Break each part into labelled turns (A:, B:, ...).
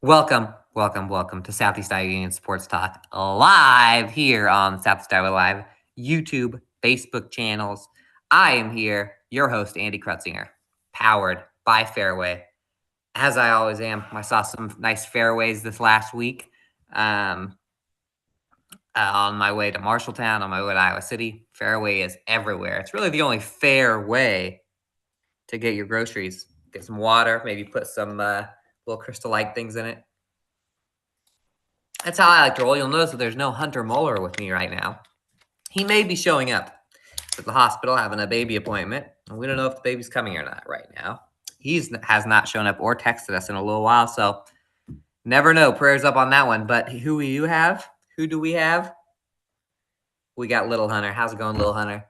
A: Welcome to Southeast Iowa Union Sports Talk live here on Southeast Iowa Live, YouTube, Facebook channels. I am here, your host, Andy Krutzinger, powered by Fairway. As I always am, I saw some nice fairways this last week on my way to Marshalltown, on my way to Iowa City. Fairway is everywhere. It's really the only fair way to get your groceries. Get some water, maybe put some little crystal-like things in it. That's how I like to roll. You'll notice that there's no Hunter Muller with me right now. He may be showing up at the hospital having a baby appointment. And we don't know if the baby's coming or not right now. He has not shown up or texted us in a little while, so never know. Prayers up on that one. But who do you have? Who do we have? We got Little Hunter. How's it going, Little Hunter?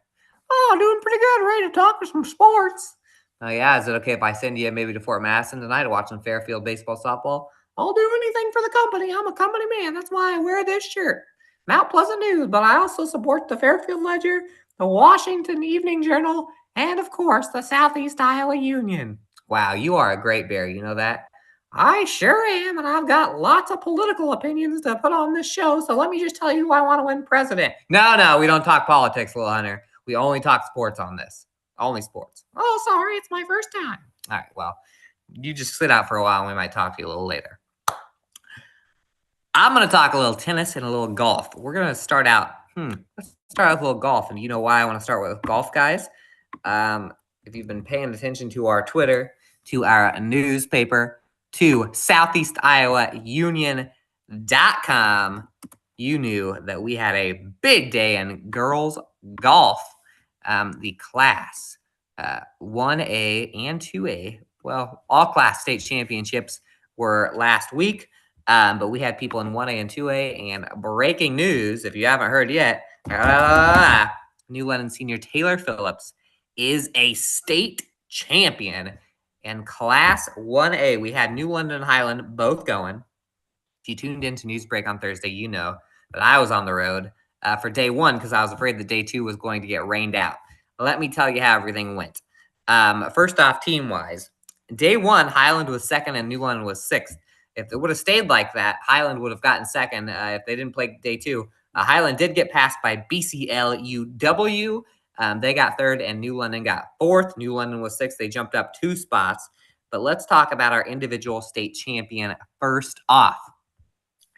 A: Oh, doing pretty good. Ready to talk some sports. Oh, yeah. Is it okay if I send you maybe to Fort Madison tonight to watch some Fairfield baseball, softball? I'll do anything for the company. I'm a company man. That's why I wear this shirt. Mount Pleasant News, but I also support the Fairfield Ledger, the Washington Evening Journal, and of course, the Southeast Iowa Union. Wow, you are a great bear. You know that? I sure am, and I've got lots of political opinions to put on this show, so let me just tell you who I want to win president. No, we don't talk politics, Little Hunter. We only talk sports on this. Only sports. Oh, sorry, it's my first time. All right, well, you just sit out for a while and we might talk to you a little later. I'm going to talk a little tennis and a little golf. We're going to start out, let's start with a little golf. And you know why I want to start with golf, guys? If you've been paying attention to our Twitter, to our newspaper, to Southeast Iowa Union.com, you knew that we had a big day in girls golf. The class 1A and 2A, well, all class state championships were last week. But we had people in 1A and 2A, and breaking news, if you haven't heard yet, New London senior Taylor Phillips is a state champion in Class 1A. We had New London and Highland both going. If you tuned into Newsbreak on Thursday, you know that I was on the road for day one because I was afraid that day two was going to get rained out. Let me tell you how everything went. First off, team-wise, day one, Highland was second and New London was sixth. If it would have stayed like that, Highland would have gotten second if they didn't play day two. Highland did get passed by BCLUW. They got third, and New London got fourth. New London was sixth. They jumped up 2 spots. But let's talk about our individual state champion first off.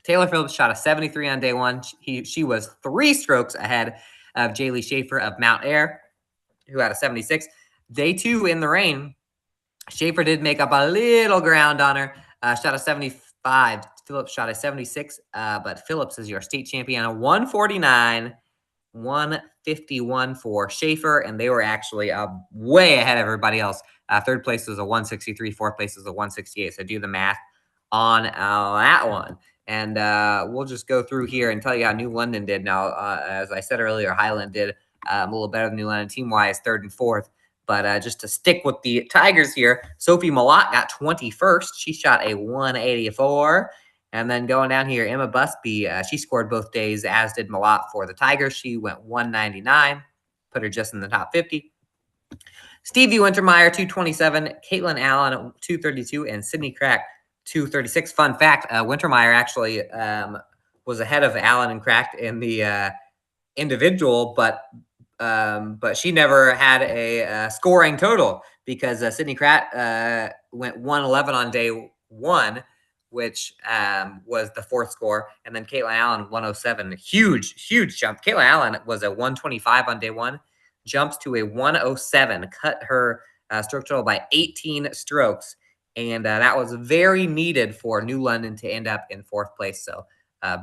A: Taylor Phillips shot a 73 on day one. She was 3 strokes ahead of Jaylee Schaefer of Mount Air, who had a 76. Day two in the rain, Schaefer did make up a little ground on her. Shot a 75. Phillips shot a 76, but Phillips is your state champion. A 149, 151 for Schaefer, and they were actually way ahead of everybody else. Third place was a 163. Fourth place was a 168. So do the math on that one. And we'll just go through here and tell you how New London did. Now, as I said earlier, Highland did a little better than New London team-wise, third and fourth. But just to stick with the Tigers here, Sophie Malott got 21st. She shot a 184. And then going down here, Emma Busby, she scored both days, as did Malott for the Tigers. She went 199, put her just in the top 50. Stevie Wintermeyer, 227. Caitlin Allen, 232. And Sydney Crack, 236. Fun fact, Wintermeyer actually was ahead of Allen and Crack in the individual, but she never had a scoring total because Sydney Cratt went 111 on day one, which was the fourth score. And then Caitlin Allen, 107. Huge jump. Caitlin Allen was a 125 on day one, jumps to a 107, cut her stroke total by 18 strokes. And that was very needed for New London to end up in fourth place. So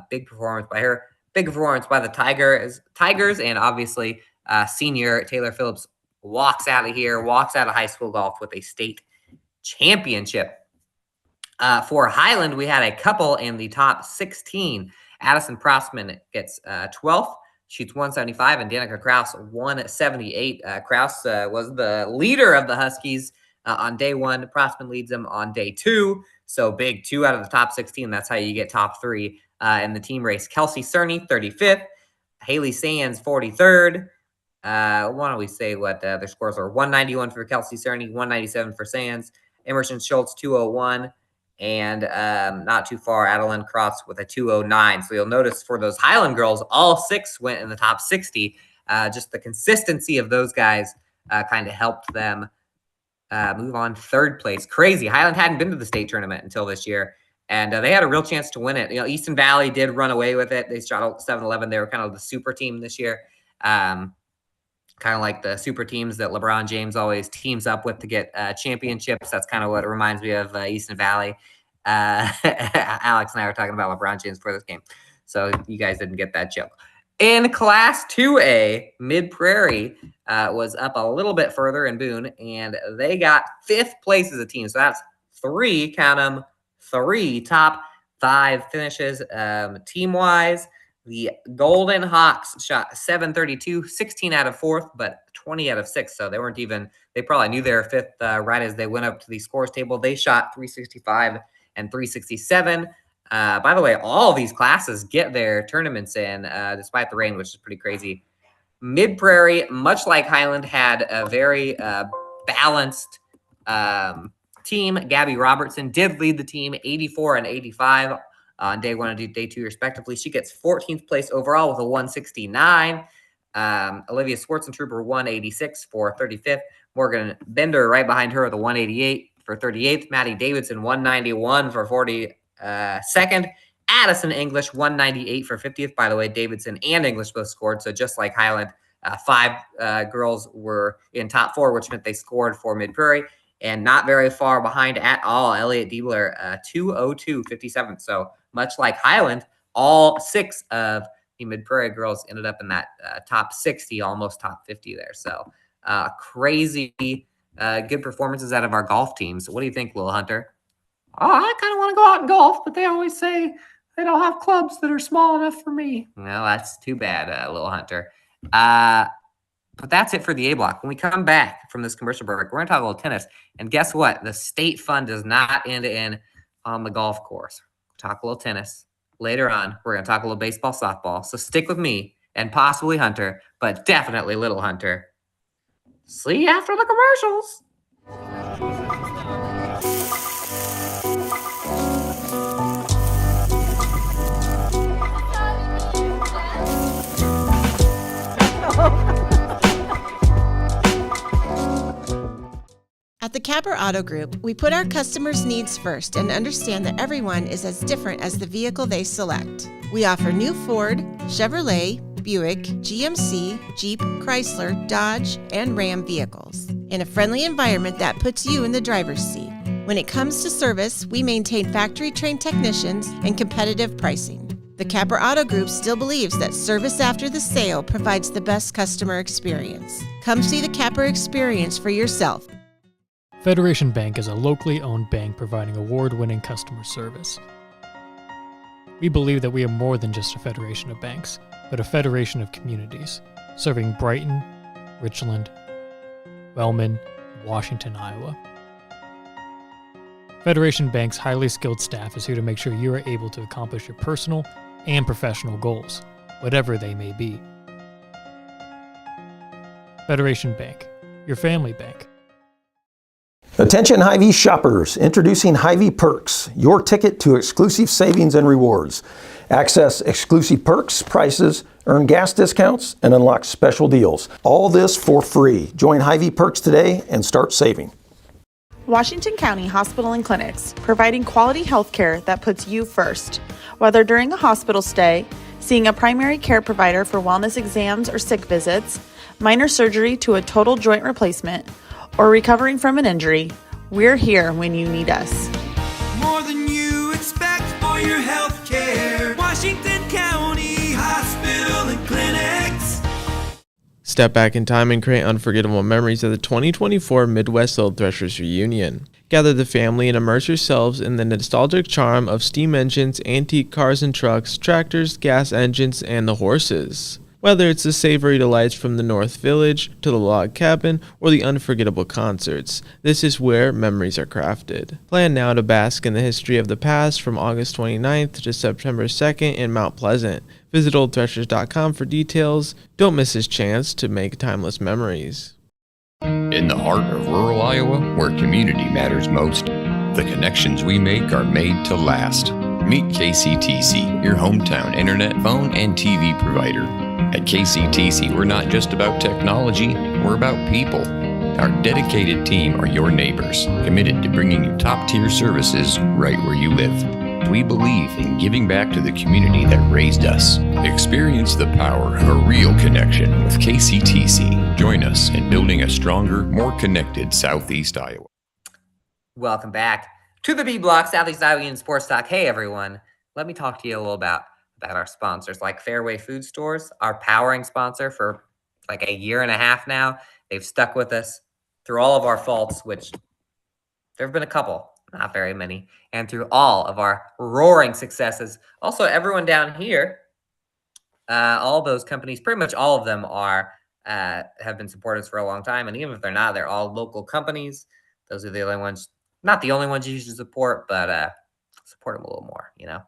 A: big performance by her. Big performance by the Tigers, and obviously senior Taylor Phillips walks out of here, walks out of high school golf with a state championship. For Highland, we had a couple in the top 16. Addison Prossman gets 12th, shoots 175, and Danica Kraus 178. Kraus was the leader of the Huskies on day one. Prossman leads them on day two. So big, 2 out of the top 16. That's how you get top 3 in the team race. Kelsey Cerny, 35th. Haley Sands, 43rd. Why don't we say what their scores are? 191 for Kelsey Cerny, 197 for Sands. Emerson Schultz, 201. and not too far, Adeline Crofts with a 209. So you'll notice for those Highland girls, all 6 went in the top 60. Just the consistency of those guys kind of helped them move on 3rd place. Crazy. Highland hadn't been to the state tournament until this year, and they had a real chance to win it. Easton Valley did run away with it. They shot 7-11. They were kind of the super team this year. Kind of like the super teams that LeBron James always teams up with to get championships. That's kind of what it reminds me of Easton Valley. Alex and I were talking about LeBron James for this game, so you guys didn't get that joke. In Class 2A, Mid-Prairie was up a little bit further in Boone, and they got 5th place as a team. So that's 3, count them, 3 top 5 finishes team-wise. The Golden Hawks shot 732, 16 out of 4th, but 20 out of 6. So they probably knew they were 5th right as they went up to the scores table. They shot 365 and 367. By the way, all these classes get their tournaments in despite the rain, which is pretty crazy. Mid-Prairie, much like Highland, had a very balanced team. Gabby Robertson did lead the team 84 and 85 on day 1 and day 2, respectively. She gets 14th place overall with a 169. Olivia Swartzentrooper 186 for 35th. Morgan Bender right behind her with a 188 for 38th. Maddie Davidson 191 for 42nd. Addison English 198 for 50th. By the way, Davidson and English both scored. So just like Highland, 5 girls were in top 4, which meant they scored for Mid-Prairie. And not very far behind at all, Elliot Diebler 202.57. So much like Highland, all 6 of the Mid-Prairie girls ended up in that top 60, almost top 50 there. So crazy good performances out of our golf teams. What do you think, Lil Hunter? Oh, I kind of want to go out and golf, but they always say they don't have clubs that are small enough for me. No, that's too bad, Lil Hunter. But that's it for the A block. When we come back from this commercial break, we're going to talk a little tennis. And guess what? The state fun does not end on the golf course. We'll talk a little tennis. Later on, we're going to talk a little baseball, softball. So stick with me and possibly Hunter, but definitely Little Hunter. See you after the commercials.
B: At the Capper Auto Group, we put our customers' needs first and understand that everyone is as different as the vehicle they select. We offer new Ford, Chevrolet, Buick, GMC, Jeep, Chrysler, Dodge, and Ram vehicles in a friendly environment that puts you in the driver's seat. When it comes to service, we maintain factory-trained technicians and competitive pricing. The Capper Auto Group still believes that service after the sale provides the best customer experience. Come see the Capper experience for yourself.
C: Federation Bank is a locally owned bank providing award-winning customer service. We believe that we are more than just a federation of banks, but a federation of communities, serving Brighton, Richland, Wellman, and Washington, Iowa. Federation Bank's highly skilled staff is here to make sure you are able to accomplish your personal and professional goals, whatever they may be. Federation Bank, your family bank.
D: Attention Hy-Vee shoppers, introducing Hy-Vee Perks, your ticket to exclusive savings and rewards. Access exclusive perks, prices, earn gas discounts, and unlock special deals. All this for free. Join Hy-Vee Perks today and start saving.
E: Washington County Hospital and Clinics, providing quality health care that puts you first. Whether during a hospital stay, seeing a primary care provider for wellness exams or sick visits, minor surgery to a total joint replacement, or recovering from an injury, we're here when you need us.
F: More than you expect for your health care. Washington County Hospital and Clinics.
G: Step back in time and create unforgettable memories of the 2024 Midwest Little Threshers reunion. Gather the family and immerse yourselves in the nostalgic charm of steam engines, antique cars and trucks, tractors, gas engines, and the horses. Whether it's the savory delights from the North Village, to the log cabin, or the unforgettable concerts, this is where memories are crafted. Plan now to bask in the history of the past from August 29th to September 2nd in Mount Pleasant. Visit oldthreshers.com for details. Don't miss this chance to make timeless memories.
H: In the heart of rural Iowa, where community matters most, The connections we make are made to last. Meet KCTC, your hometown internet, phone, and TV provider. At KCTC, we're not just about technology, we're about people. Our dedicated team are your neighbors, committed to bringing you top-tier services right where you live. We believe in giving back to the community that raised us. Experience the power of a real connection with KCTC. Join us in building a stronger, more connected Southeast Iowa.
A: Welcome back to the B Block, Southeast Iowa Union Sports Talk. Hey, everyone. Let me talk to you a little about our sponsors, like Fairway Food Stores, our powering sponsor for like a year and a half now. They've stuck with us through all of our faults, which there have been a couple, not very many, and through all of our roaring successes. Also, everyone down here, all those companies, pretty much all of them have been supporters for a long time. And even if they're not, they're all local companies. Those are the only ones, not the only ones you should support, but support them a little more, you know.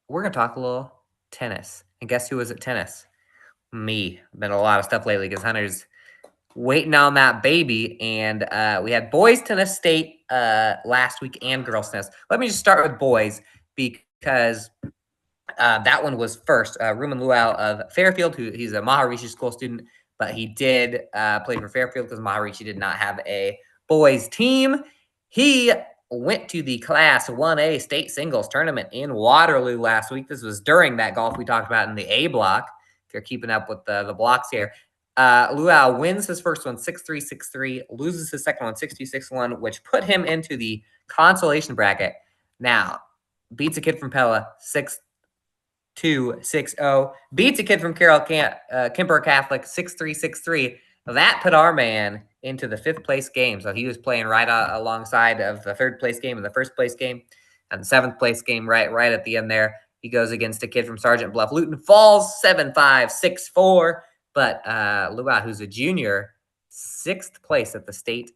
A: We're going to talk a little tennis. And guess who was at tennis? Me. Been a lot of stuff lately because Hunter's waiting on that baby. And we had boys tennis state last week and girls tennis. Let me just start with boys because that one was first. Ruben Luau of Fairfield, he's a Maharishi School student, but he did play for Fairfield because Maharishi did not have a boys team. He went to the Class 1A state singles tournament in Waterloo last week. This was during that golf we talked about in the A block, if you're keeping up with the blocks here. Luau wins his first one 6-3, 6-3, loses his second one 6-2, 6-1, which put him into the consolation bracket. Now, beats a kid from Pella 6-2, 6-0, beats a kid from Carroll Kemper Catholic 6-3, 6-3. That put our man into the 5th place game. So he was playing right alongside of the 3rd place game and the 1st place game and the 7th place game right at the end there. He goes against a kid from Sergeant Bluff Luton, falls 7-5, 6-4. But Luau, who's a junior, 6th place at the state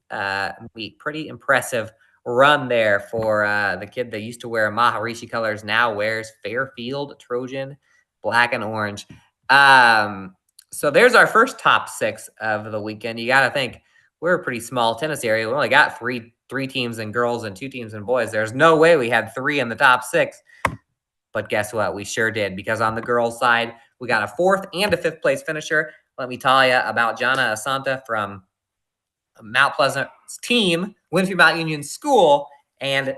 A: meet. Pretty impressive run there for the kid that used to wear Maharishi colors, now wears Fairfield Trojan black and orange. So there's our first top 6 of the weekend. You got to think we're a pretty small tennis area. We only got three teams in girls and 2 teams in boys. There's no way we had 3 in the top 6. But guess what? We sure did, because on the girls' side, we got a 4th and a 5th place finisher. Let me tell you about Jana Asanta from Mount Pleasant's team, Winfield Mount Union School, and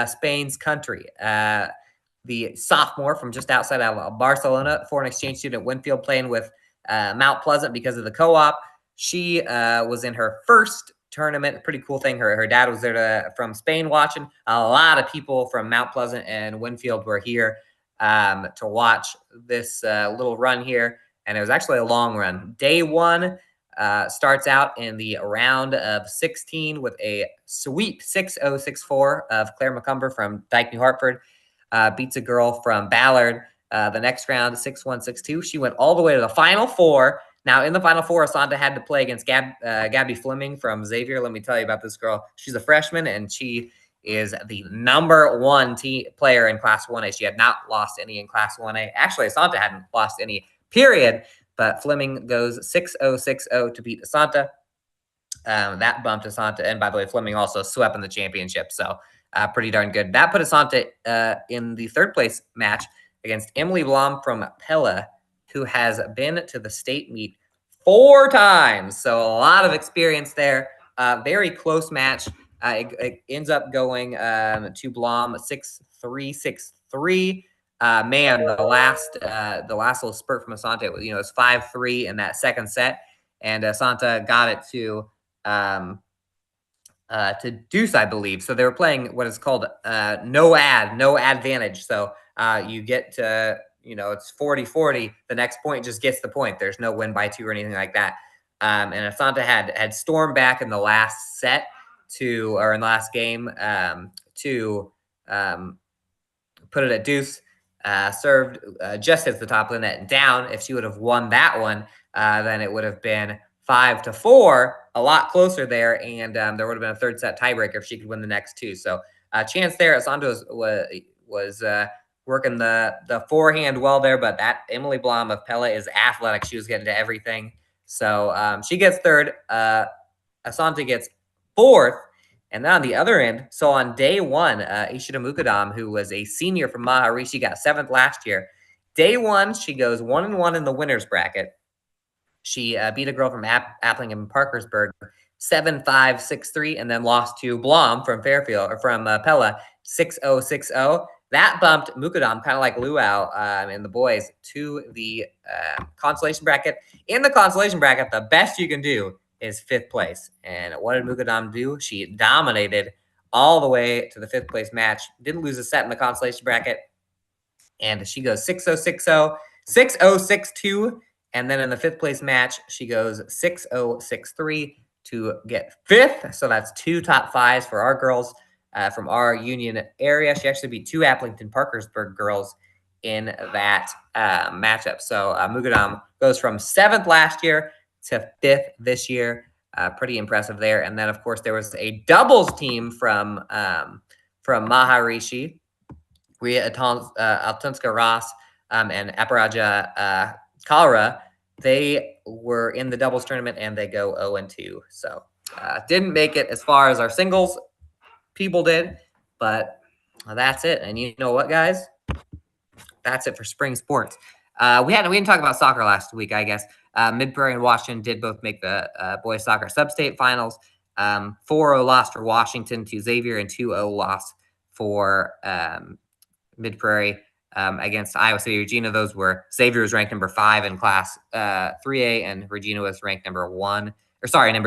A: Spain's country. The sophomore from just outside of Barcelona, foreign exchange student at Winfield, playing with Mount Pleasant because of the co-op. She was in her first tournament. Pretty cool thing. Her dad was there from Spain watching. A lot of people from Mount Pleasant and Winfield were here to watch this little run here. And it was actually a long run. Day 1 starts out in the round of 16 with a sweep 6-0, 6-4 of Claire McCumber from Dyke, New Hartford. Beats a girl from Ballard. The next round, 6-1, 6-2. She went all the way to the Final Four. Now, in the Final Four, Asanta had to play against Gabby Fleming from Xavier. Let me tell you about this girl. She's a freshman, and she is the number 1 player in Class 1A. She had not lost any in Class 1A. Actually, Asanta hadn't lost any, period. But Fleming goes 6-0, 6-0 to beat Asanta. That bumped Asanta. And by the way, Fleming also swept in the championship. So pretty darn good. That put Asanta in the 3rd place match against Emily Blom from Pella, who has been to the state meet 4 times. So a lot of experience there. Very close match. It ends up going to Blom 6-3, 6-3. Man, the last little spurt from Asanta, it was 5-3 in that second set, and Asanta got it to deuce, I believe. So they were playing what is called no advantage. So you get to, it's 40-40. The next point just gets the point. There's no win by 2 or anything like that. And Asanta had stormed back in the last set in the last game to put it at deuce. Served just as the top of the net down. If she would have won that one, then it would have been 5-4, a lot closer there, and there would have been a 3rd set tiebreaker if she could win the next 2. So chance there. Asanta was working the forehand well there, but that Emily Blom of Pella is athletic. She was getting to everything. So she gets 3rd. Asanta gets 4th. And then on the other end, so on day one, Ishida Mukadam, who was a senior from Maharishi, got 7th last year. Day one, she goes 1-1 in the winner's bracket. She beat a girl from Applingham Parkersburg 7-5, 6-3, and then lost to Blom from Fairfield, or from Pella 6-0, 6-0. That bumped Mukadam, kind of like Luau and the boys, to the consolation bracket. In the consolation bracket, the best you can do is 5th place. And what did Mukadam do? She dominated all the way to the 5th place match. Didn't lose a set in the consolation bracket. And she goes 6-0, 6-0, 6-0, 6-2. And then in the 5th place match, she goes 6-0, 6-3 to get 5th. So that's 2 top 5s for our girls from our Union area. She actually beat 2 Applington Parkersburg girls in that matchup. So Mukadam goes from 7th last year to 5th this year. Pretty impressive there. And then, of course, there was a doubles team from Maharishi. Ria Altunska Ross and Aparaja Kalra. They were in the doubles tournament, and they go 0-2. So didn't make it as far as our singles people did, but that's it. And you know what, guys? That's it for spring sports. We didn't talk about soccer last week, I guess. Mid-Prairie and Washington did both make the boys soccer sub-state finals. 4-0 loss for Washington to Xavier, and 2-0 loss for Mid-Prairie against Iowa City Regina. Those were Xavier was ranked number 5 in class 3A, and Regina was ranked number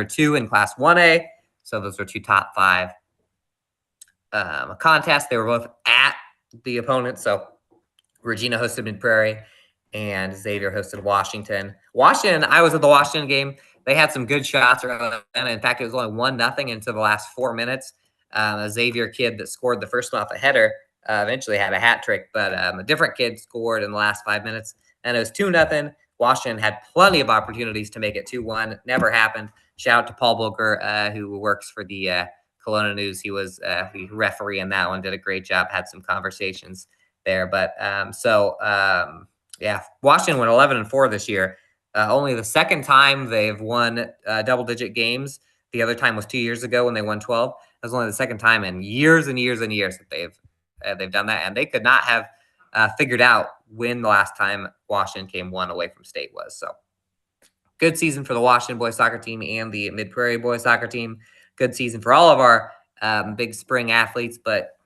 A: 2 in class 1A. So those were 2 top 5 contests. They were both at the opponents. So Regina hosted Mid-Prairie, and Xavier hosted Washington. I was at the Washington game. They had some good shots early, and in fact, it was only 1-0 into the last 4 minutes. A Xavier kid that scored the first one off a header eventually had a hat trick, but a different kid scored in the last 5 minutes, and it was 2-0. Washington had plenty of opportunities to make it 2-1. Never happened. Shout out to Paul Bulger, who works for the Kelowna News. He was the referee in that one, did a great job, had some conversations there. But Washington went 11-4 this year. Only the second time they've won double-digit games. The other time was 2 years ago when they won 12. That was only the second time in years and years and years that they've done that, and they could not have figured out when the last time Washington came 1 away from state was. So good season for the Washington boys soccer team and the Mid-Prairie boys soccer team. Good season for all of our big spring athletes, but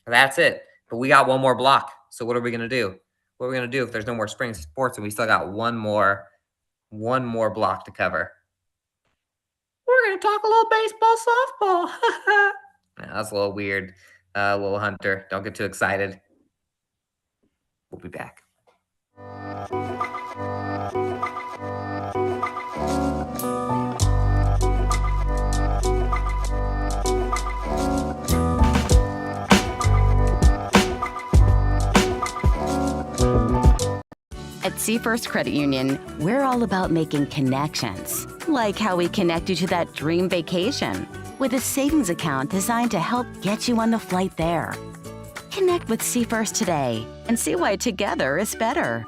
A: that's it. But we got one more block. So what are we going to do? What are we going to do if there's no more spring sports and we still got one more block to cover? We're going to talk a little baseball, softball. That's a little weird. Little Hunter, don't get too excited. We'll be back.
I: At Seafirst Credit Union, we're all about making connections, like how we connect you to that dream vacation with a savings account designed to help get you on the flight there. Connect with Seafirst today and see why together is better.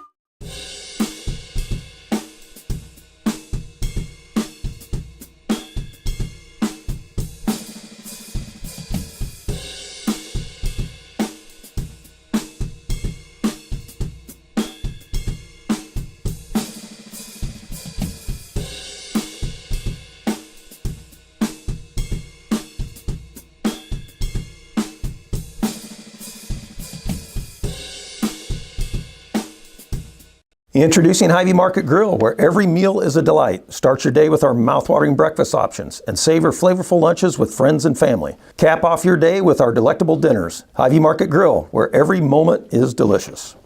D: Introducing Hy-Vee Market Grill, where every meal is a delight. Start your day with our mouthwatering breakfast options and savor flavorful lunches with friends and family. Cap off your day with our delectable dinners. Hy-Vee Market Grill, where every moment is delicious.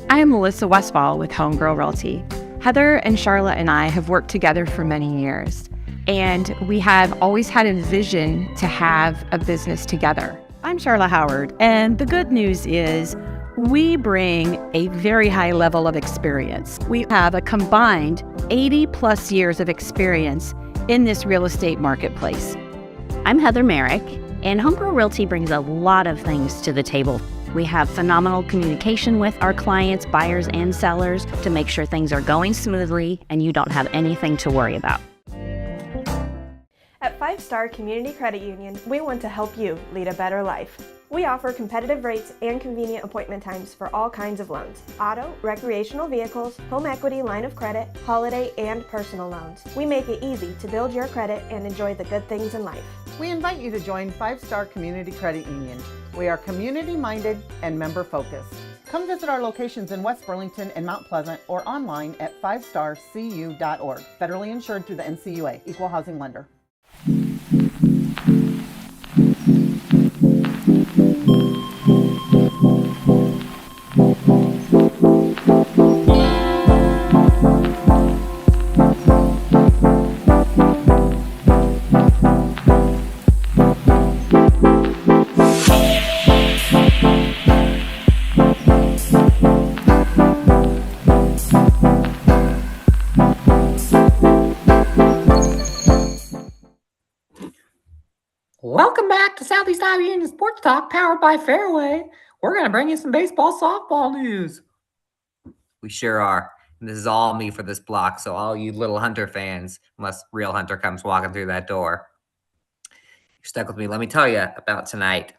J: I am Melissa Westfall with Homegirl Realty. Heather and Charlotte and I have worked together for many years, and we have always had a vision to have a business together.
K: I'm Charlotte Howard, and the good news is we bring a very high level of experience. We have a combined 80 plus years of experience in this real estate marketplace.
L: I'm Heather Merrick, and Homegirl Realty brings a lot of things to the table. We have phenomenal communication with our clients, buyers and sellers, to make sure things are going smoothly and you don't have anything to worry about.
M: At 5 Star Community Credit Union, we want to help you lead a better life. We offer competitive rates and convenient appointment times for all kinds of loans: auto, recreational vehicles, home equity, line of credit, holiday, and personal loans. We make it easy to build your credit and enjoy the good things in life.
N: We invite you to join 5 Star Community Credit Union. We are community-minded and member-focused. Come visit our locations in West Burlington and Mount Pleasant or online at 5starcu.org. Federally insured through the NCUA, Equal Housing Lender.
A: Welcome back to Southeast Iowa Union Sports Talk, powered by Fairway. We're going to bring you some baseball, softball news. We sure are. And this is all me for this block, so all you little Hunter fans, unless real Hunter comes walking through that door, you're stuck with me. Let me tell you about tonight.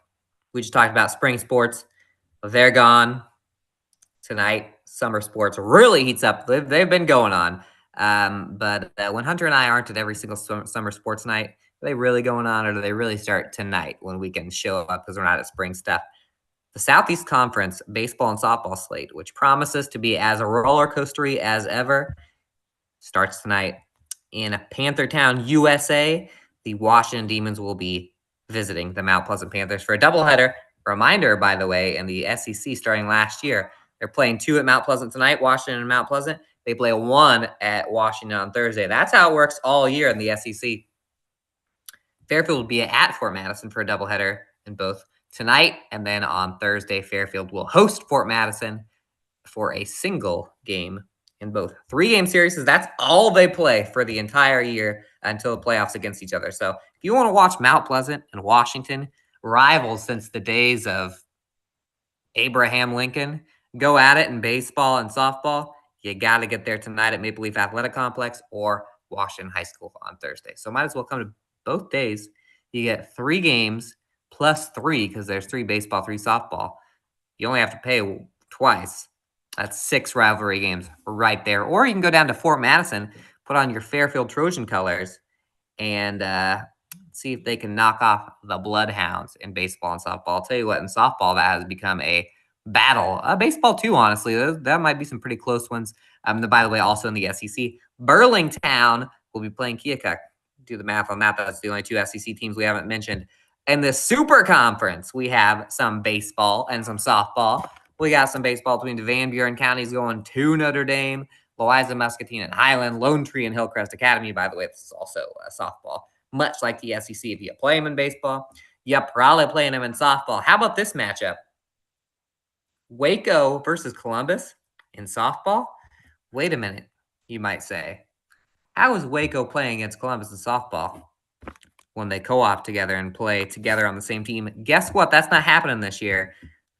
A: We just talked about spring sports. They're gone. Tonight, summer sports really heats up. They've been going on. But when Hunter and I aren't at every single summer sports night, are they really going on, or do they really start tonight when we can show up because we're not at spring stuff? The Southeast Conference baseball and softball slate, which promises to be as a roller coastery as ever, starts tonight. In Panthertown, USA, the Washington Demons will be visiting the Mount Pleasant Panthers for a doubleheader. Reminder, by the way, in the SEC starting last year, they're playing 2 at Mount Pleasant tonight, Washington and Mount Pleasant. They play 1 at Washington on Thursday. That's how it works all year in the SEC. Fairfield will be at Fort Madison for a doubleheader in both tonight, and then on Thursday, Fairfield will host Fort Madison for a single game in both 3-game series. That's all they play for the entire year until the playoffs against each other. So if you want to watch Mount Pleasant and Washington, rivals since the days of Abraham Lincoln, go at it in baseball and softball, you got to get there tonight at Maple Leaf Athletic Complex or Washington High School on Thursday. So might as well come to both days. You get 3 games plus 3 because there's 3 baseball, 3 softball. You only have to pay twice. That's 6 rivalry games right there. Or you can go down to Fort Madison, put on your Fairfield Trojan colors, and see if they can knock off the Bloodhounds in baseball and softball. I'll tell you what, in softball, that has become a battle. Baseball, too, honestly. That might be some pretty close ones. By the way, also in the SEC, Burlingtown will be playing Keokuk. Do the math on that. That's the only 2 SEC teams we haven't mentioned. In the Super Conference, we have some baseball and some softball. We got some baseball between Van Buren counties going to Notre Dame, Louisa, Muscatine, and Highland, Lone Tree, and Hillcrest Academy. By the way, this is also a softball, much like the SEC. If you play them in baseball, you're probably playing them in softball. How about this matchup? Waco versus Columbus in softball? Wait a minute, you might say. How is Waco playing against Columbus in softball when they co-op together and play together on the same team? Guess what? That's not happening this year.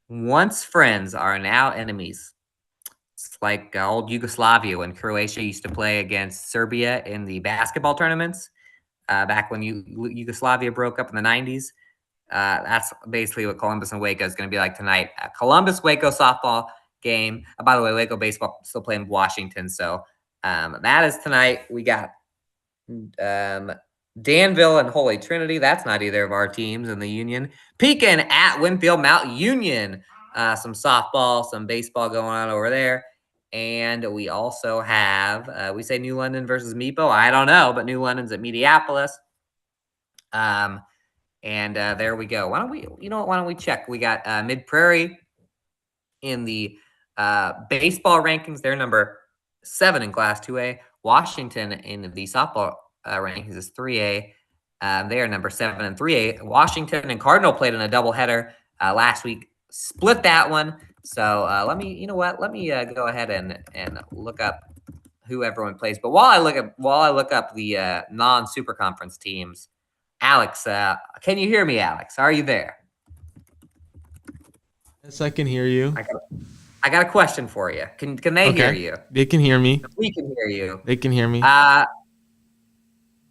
A: Once friends are now enemies. It's like old Yugoslavia when Croatia used to play against Serbia in the basketball tournaments back when Yugoslavia broke up in the 90s. That's basically what Columbus and Waco is going to be like tonight. Columbus-Waco softball game. By the way, Waco baseball still playing Washington, so that is tonight. We got Danville and Holy Trinity. That's not either of our teams in the Union. Pekin at Winfield Mount Union. Some softball, some baseball going on over there. And we also have, we say New London versus Meepo. I don't know, but New London's at Mediapolis. And there we go. Why don't we check? We got Mid Prairie in the baseball rankings. They're number 7 in Class 2A. Washington in the softball rankings is 3A. They are number 7 in 3A. Washington and Cardinal played in a doubleheader last week. Split that one. So let me go ahead and look up who everyone plays. But while I look up the non-super conference teams, Alex, can you hear me, Alex? Are you there?
G: Yes, I can hear you.
A: I got a question for you. Can they hear you?
G: They can hear me.
A: We can hear you.
G: They can hear me.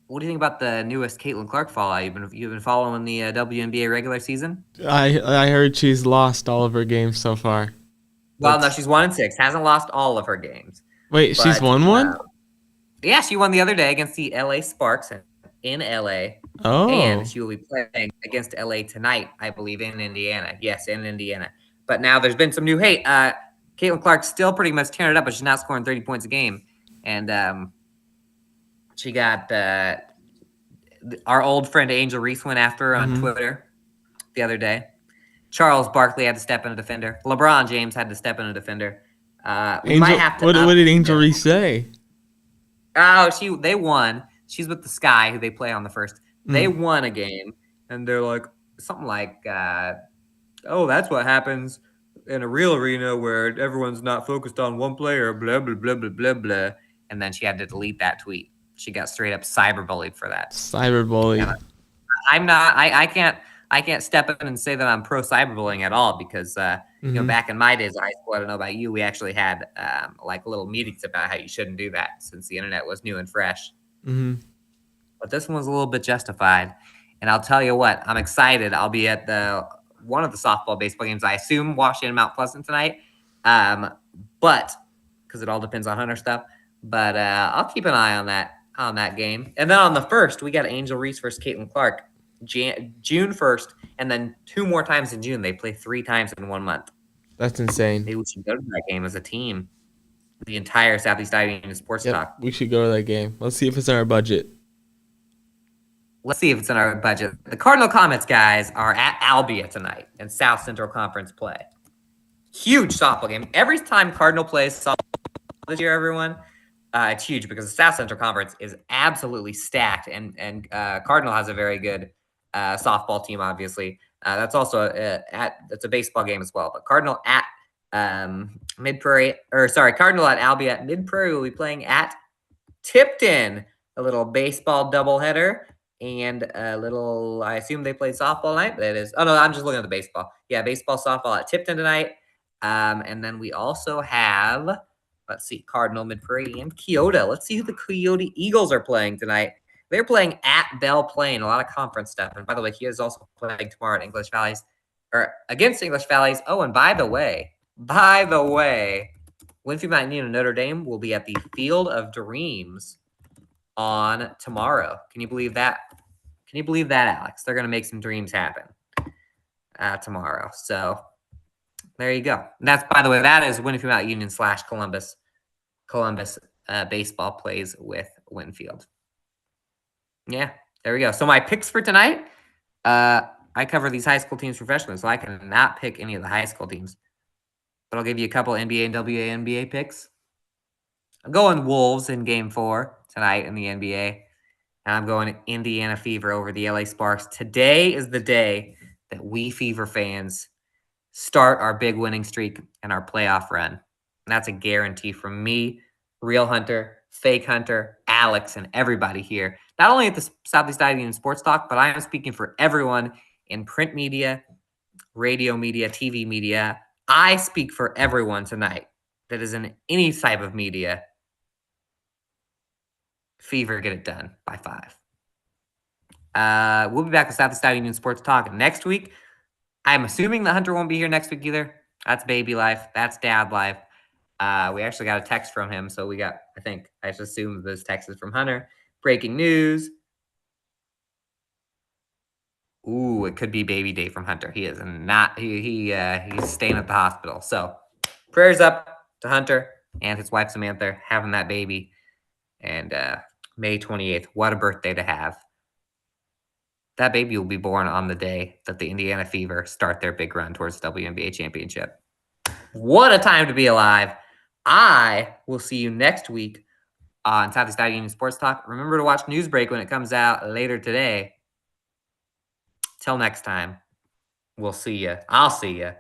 A: what do you think about the newest Caitlin Clark fallout? You've been following the WNBA regular season?
G: I heard she's lost all of her games so far.
A: Well, no, she's 1-6. Hasn't lost all of her games.
G: Wait, she's won one?
A: Yeah, she won the other day against the LA Sparks in LA.
G: Oh.
A: And she will be playing against LA tonight, I believe, in Indiana. Yes, in Indiana. But now there's been some new hate. Caitlin Clark's still pretty much tearing it up, but she's not scoring 30 points a game. And she got our old friend Angel Reese went after her on Twitter the other day. Charles Barkley had to step in a defender. LeBron James had to step in a defender. We might have to.
G: What did Angel Reese say?
A: Oh, they won. She's with the Sky, who they play on the first. They won a game, and they're like something like, "Oh, that's what happens in a real arena where everyone's not focused on one player." Blah blah blah blah blah blah. And then she had to delete that tweet. She got straight up cyberbullied for that.
G: Cyberbullied.
A: I'm not. I can't step in and say that I'm pro cyberbullying at all because you know, back in my days of high school, I don't know about you, we actually had like little meetings about how you shouldn't do that since the internet was new and fresh. But this one was a little bit justified, and I'll tell you what, I'm excited. I'll be at one of the softball baseball games. I assume Washington Mount Pleasant tonight, but because it all depends on Hunter stuff. But I'll keep an eye on that game. And then on the first, we got Angel Reese versus Caitlin Clark. June 1st, and then 2 more times in June. They play 3 times in 1 month.
G: That's insane.
A: Maybe we should go to that game as a team. The entire Southeast Iowa Union Sports Talk.
G: We should go to that game. Let's see if it's in our budget.
A: Let's see if it's in our budget. The Cardinal Comets guys are at Albia tonight in South Central Conference play. Huge softball game. Every time Cardinal plays softball this year, everyone, it's huge because the South Central Conference is absolutely stacked, and Cardinal has a very good softball team, obviously. That's also that's a baseball game as well. But Cardinal at Mid-Prairie, Cardinal at Albia at Mid-Prairie will be playing at Tipton. A little baseball doubleheader and a little, I assume they play softball tonight, but it is. Oh no, I'm just looking at the baseball. Yeah, baseball, softball at Tipton tonight. And then we also have, let's see, Cardinal, Mid-Prairie, and Keota. Let's see who the Coyote Eagles are playing tonight. They're playing at Belle Plaine, a lot of conference stuff. And by the way, he is also playing tomorrow at English Valleys, or against English Valleys. Oh, and by the way, Winfield Mountain Union and Notre Dame will be at the Field of Dreams on tomorrow. Can you believe that? Can you believe that, Alex? They're going to make some dreams happen tomorrow. So there you go. And that's, by the way, that is Winfield Mountain Union / Columbus. Columbus baseball plays with Winfield. Yeah, there we go. So my picks for tonight, I cover these high school teams professionally, so I cannot pick any of the high school teams. But I'll give you a couple NBA and WNBA picks. I'm going Wolves in Game 4 tonight in the NBA. And I'm going Indiana Fever over the LA Sparks. Today is the day that we Fever fans start our big winning streak and our playoff run. And that's a guarantee from me, Real Hunter, Fake Hunter, Alex, and everybody here. Not only at the Southeast Iowa Union Sports Talk, but I am speaking for everyone in print media, radio media, TV media. I speak for everyone tonight that is in any type of media. Fever, get it done by 5. We'll be back with Southeast Iowa Union Sports Talk next week. I'm assuming the Hunter won't be here next week either. That's baby life. That's dad life. We actually got a text from him, so I just assume this text is from Hunter. Breaking news. Ooh, it could be baby day from Hunter. He is not. He's staying at the hospital. So prayers up to Hunter and his wife Samantha having that baby. And May 28th, what a birthday to have. That baby will be born on the day that the Indiana Fever start their big run towards the WNBA championship. What a time to be alive. I will see you next week on Southeast Iowa Union Sports Talk. Remember to watch Newsbreak when it comes out later today. Till next time, we'll see you. I'll see you